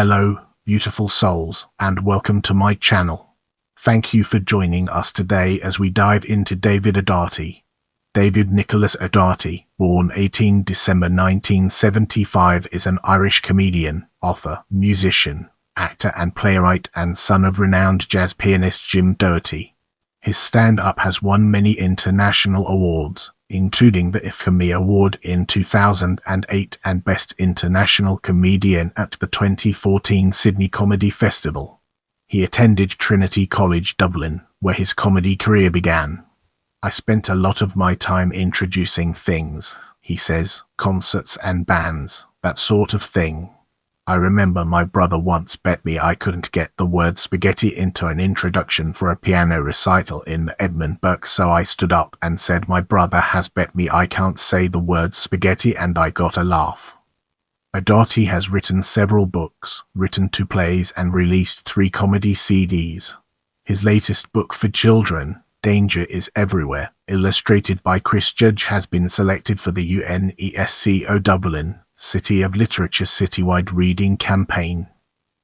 Hello, beautiful souls, and welcome to my channel. Thank you for joining us today as we dive into David Doherty. David Nicholas Doherty, born 18 December 1975, is an Irish comedian, author, musician, actor and playwright, and son of renowned jazz pianist Jim Doherty. His stand-up has won many international awards, including the if.comedy Award in 2008 and Best International Comedian at the 2014 Sydney Comedy Festival. He attended Trinity College Dublin, where his comedy career began. "I spent a lot of my time introducing things," he says, "concerts and bands, that sort of thing. I remember my brother once bet me I couldn't get the word spaghetti into an introduction for a piano recital in the Edmund Burke, so I stood up and said my brother has bet me I can't say the word spaghetti, and I got a laugh." Doherty has written several books, written 2 plays, and released 3 comedy CDs. His latest book for children, Danger is Everywhere, illustrated by Chris Judge, has been selected for the UNESCO Dublin City of Literature Citywide Reading Campaign.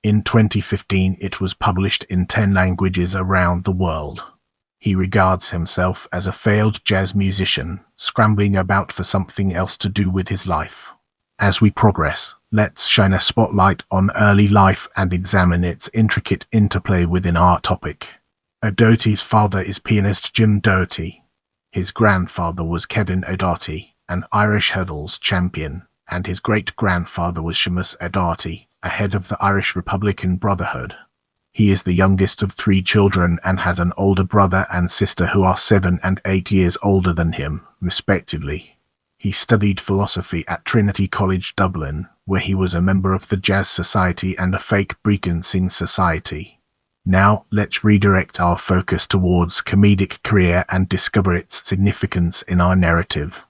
In 2015, it was published in 10 languages around the world. He regards himself as a failed jazz musician, scrambling about for something else to do with his life. As we progress, let's shine a spotlight on early life and examine its intricate interplay within our topic. Doherty's father is pianist Jim Doherty. His grandfather was Kevin Doherty, an Irish hurdles champion, and his great-grandfather was Seamus Doherty, a head of the Irish Republican Brotherhood. He is the youngest of 3 children and has an older brother and sister who are 7 and 8 years older than him, respectively. He studied philosophy at Trinity College Dublin, where he was a member of the Jazz Society and a fake breakdancing society. Now, let's redirect our focus towards comedic career and discover its significance in our narrative.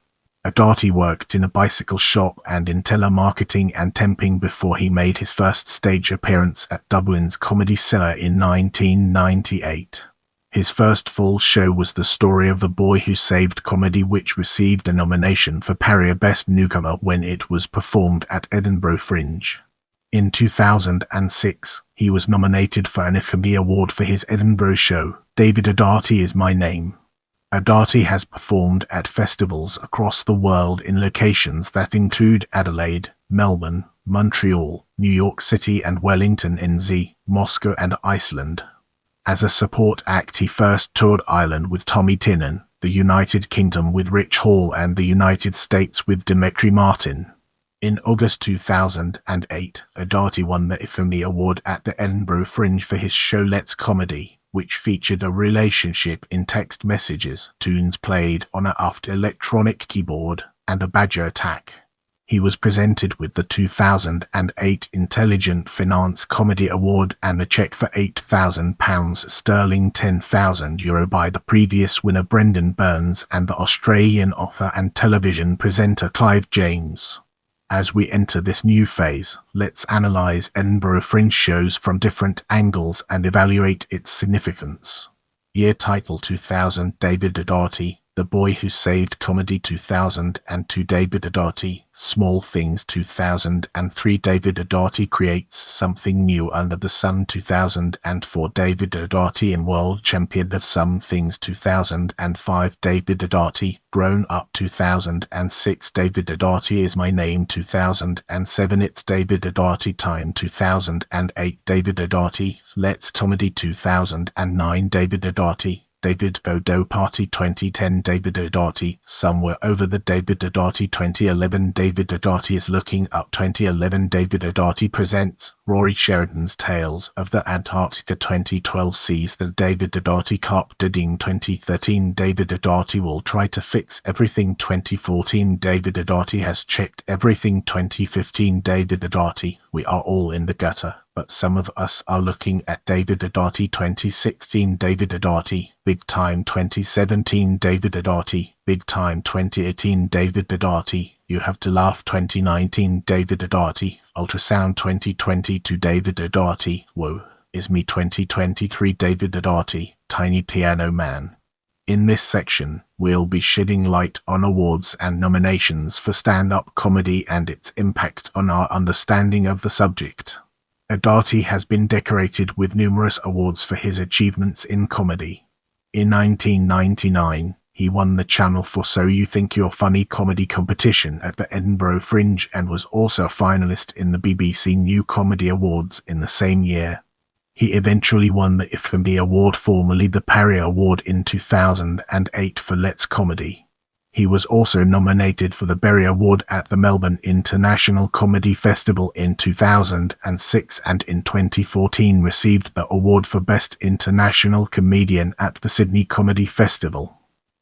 Doherty worked in a bicycle shop and in telemarketing and temping before he made his first stage appearance at Dublin's Comedy Cellar in 1998. His first full show was The Story of the Boy Who Saved Comedy, which received a nomination for Parry Best Newcomer when it was performed at Edinburgh Fringe. In 2006, he was nominated for an if.comedy award for his Edinburgh show, David Doherty Is My Name. Doherty has performed at festivals across the world in locations that include Adelaide, Melbourne, Montreal, New York City and Wellington NZ, Moscow and Iceland. As a support act, he first toured Ireland with Tommy Tiernan, the United Kingdom with Rich Hall, and the United States with Demetri Martin. In August 2008, Doherty won the if.comedy award at the Edinburgh Fringe for his show Let's Comedy, which featured a relationship in text messages, tunes played on a Aft electronic keyboard, and a badger attack. He was presented with the 2008 Intelligent Finance Comedy Award and a cheque for £8,000 sterling, €10,000 by the previous winner Brendan Burns and the Australian author and television presenter Clive James. As we enter this new phase, let's analyze Edinburgh Fringe shows from different angles and evaluate its significance. Year title 2000, David Doherty, The Boy Who Saved Comedy 2002, David Doherty, Small Things 2003, David Doherty Creates Something New Under the Sun 2004, David Doherty in World Champion of Some Things 2005, David Doherty, Grown Up 2006, David Doherty Is My Name 2007, It's David Doherty Time 2008, David Doherty, Let's Comedy 2009, David Doherty, David Go Party 2010, David Doherty, Somewhere Over the David Doherty 2011, David Doherty Is Looking Up 2011, David Doherty Presents Rory Sheridan's Tales of the Antarctica 2012, Sees the David Doherty Carp Didding 2013, David Doherty Will Try to Fix Everything 2014, David Doherty Has Checked Everything 2015, David Doherty, We Are All in the Gutter, But Some of Us Are Looking at David Doherty 2016, David Doherty, Big Time 2017, David Doherty, Big Time 2018, David Doherty, You Have to Laugh 2019, David Doherty, Ultrasound 2022, David Doherty, Whoa, Is Me 2023, David Doherty, Tiny Piano Man. In this section, we'll be shedding light on awards and nominations for stand-up comedy and its impact on our understanding of the subject. Doherty has been decorated with numerous awards for his achievements in comedy. In 1999, he won the Channel 4 So You Think You're Funny comedy competition at the Edinburgh Fringe and was also a finalist in the BBC New Comedy Awards in the same year. He eventually won the if.comedy award, formerly the Parry Award, in 2008 for Let's Comedy. He was also nominated for the Berry Award at the Melbourne International Comedy Festival in 2006 and in 2014 received the award for Best International Comedian at the Sydney Comedy Festival.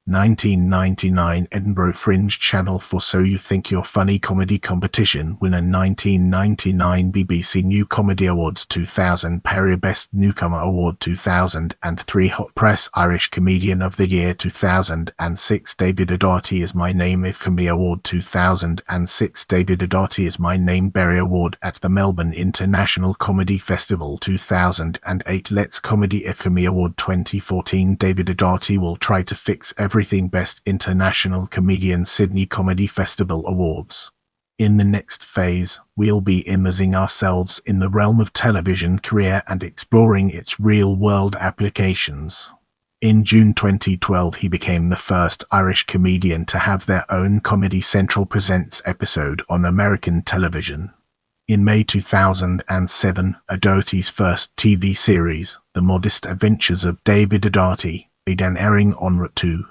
1999 Edinburgh Fringe Channel 4 So You Think You're Funny comedy competition winner. 1999 BBC New Comedy Awards 2000 Parry Best Newcomer Award 2003 Hot Press Irish Comedian of the Year 2006 David Doherty Is My Name if.comedy Award 2006 David Doherty Is My Name Berry Award at the Melbourne International Comedy Festival 2008 Let's Comedy if.comedy Award 2014 David Doherty Will Try to Fix Everything Best International Comedian Sydney Comedy Festival Awards. In the next phase, we'll be immersing ourselves in the realm of television career and exploring its real-world applications. In June 2012, he became the first Irish comedian to have their own Comedy Central Presents episode on American television. In May 2007, Doherty's first TV series, The Modest Adventures of David Doherty, began airing on RTÉ2.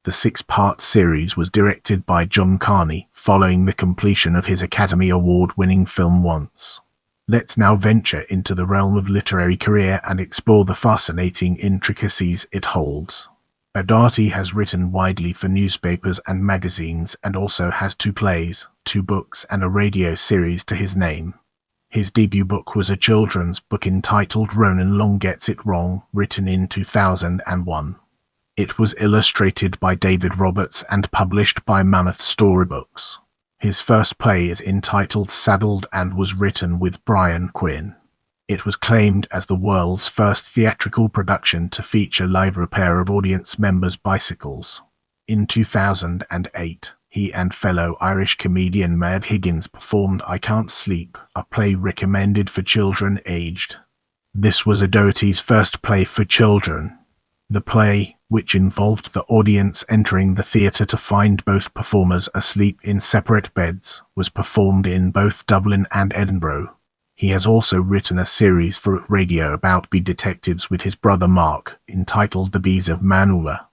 The 6-part series was directed by John Carney, following the completion of his Academy Award-winning film Once. Let's now venture into the realm of literary career and explore the fascinating intricacies it holds. Doherty has written widely for newspapers and magazines and also has 2 plays, 2 books and a radio series to his name. His debut book was a children's book entitled Ronan Long Gets It Wrong, written in 2001. It was illustrated by David Roberts and published by Mammoth Storybooks. His first play is entitled Saddled and was written with Brian Quinn. It was claimed as the world's first theatrical production to feature live repair of audience members' bicycles. In 2008, he and fellow Irish comedian Maeve Higgins performed I Can't Sleep, a play recommended for children aged. This was Doherty's first play for children. The play, which involved the audience entering the theatre to find both performers asleep in separate beds, was performed in both Dublin and Edinburgh. He has also written a series for radio about bee detectives with his brother Mark, entitled The Bees of Manua.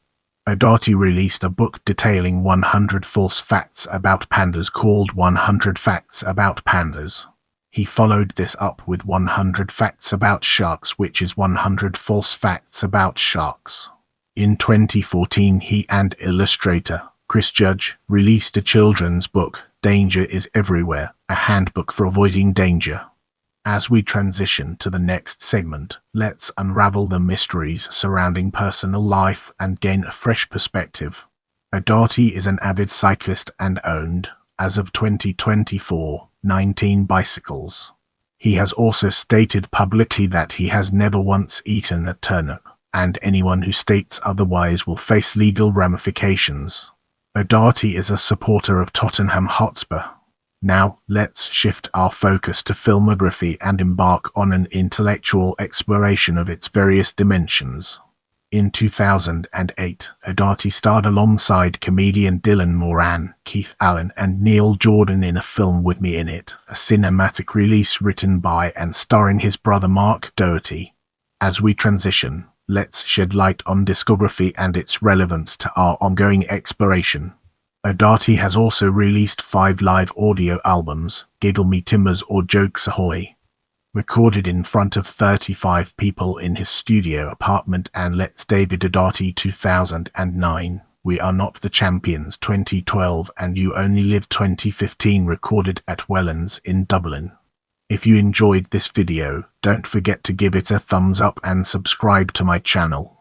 Doherty released a book detailing 100 false facts about pandas called 100 Facts About Pandas. He followed this up with 100 Facts About Sharks, which is 100 False Facts About Sharks. In 2014, he and illustrator Chris Judge released a children's book, Danger is Everywhere, a handbook for avoiding danger. As we transition to the next segment, let's unravel the mysteries surrounding personal life and gain a fresh perspective. Doherty is an avid cyclist and owned, as of 2024, 19 bicycles. He has also stated publicly that he has never once eaten a turnip, and anyone who states otherwise will face legal ramifications. Doherty is a supporter of Tottenham Hotspur. Now, let's shift our focus to filmography and embark on an intellectual exploration of its various dimensions. In 2008, Doherty starred alongside comedian Dylan Moran, Keith Allen and Neil Jordan in a film With Me in It, a cinematic release written by and starring his brother Mark Doherty. As we transition, let's shed light on discography and its relevance to our ongoing exploration. Doherty has also released 5 live audio albums, Giggle Me Timbers or Jokes Ahoy, recorded in front of 35 people in his studio apartment, and Let's David Doherty 2009, We Are Not the Champions 2012 and You Only Live 2015, recorded at Wellens in Dublin. If you enjoyed this video, don't forget to give it a thumbs up and subscribe to my channel.